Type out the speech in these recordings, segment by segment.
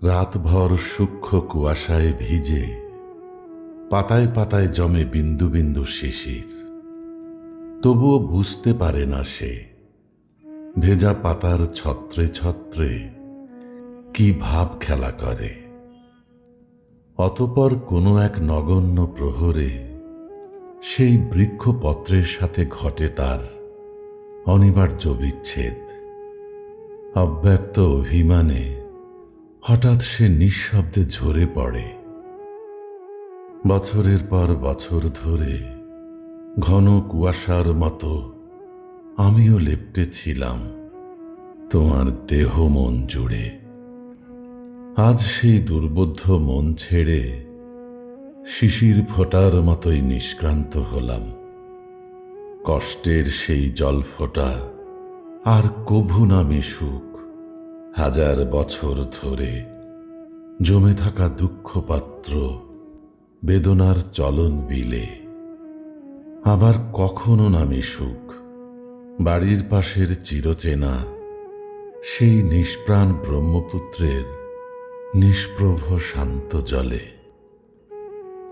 রাতভর সূক্ষ্ম কুয়াশায় ভিজে পাতায় পাতায় জমে বিন্দু বিন্দু শিশির। তবুও বুঝতে পারে না সে ভেজা পাতার ছত্রে ছত্রে কি ভাব খেলা করে। অতপর কোনো এক নগণ্য প্রহরে সেই বৃক্ষপত্রের সাথে ঘটে তার অনিবার্য বিচ্ছেদ। অব্যক্ত অভিমানে হঠাৎ সে নিঃশব্দে ঝরে পড়ে। বছরের পর বছর ধরে ঘন কুয়াশার মতো আমিও লেপ্টে ছিলাম তোমার দেহ মন জুড়ে। আজ সেই দুর্বোধ্য মন ছেড়ে শিশির ফোঁটার মতোই নিষ্ক্রান্ত হলাম। কষ্টের সেই জল ফোঁটা আর কভু না মিশুক হাজার বছর ধরে জমে থাকা দুঃখপাত্র বেদনার চলন বিলে। আবার কখনো না মিশুক বাড়ির পাশের চিরচেনা সেই নিষ্প্রাণ ব্রহ্মপুত্রের নিষ্প্রভ শান্ত জলে।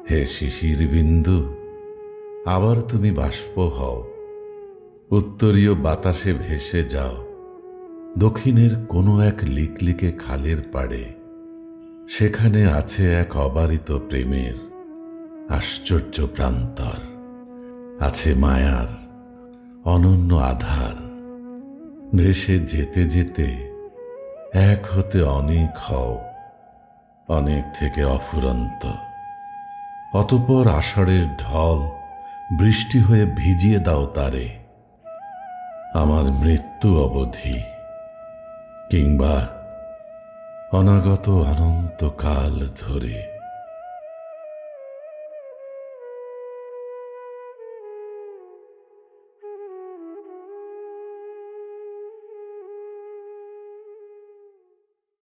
হে শিশির বিন্দু, আবার তুমি বাষ্প হও, উত্তরীয় বাতাসে ভেসে যাও দক্ষিণের কোনো এক লিকলিকে খালের পাড়ে। সেখানে আছে এক অবারিত প্রেমের আশ্চর্য প্রান্তর, আছে মায়ার অনন্য আধার। ভেসে যেতে যেতে এক হতে অনেক হও, অনেক থেকে অফুরন্ত। অতঃপর আষাঢ়ের ঢল বৃষ্টি হয়ে ভিজিয়ে দাও তারে আমার মৃত্যু অবধি, কিংবা অনাগত অনন্তকাল ধরে।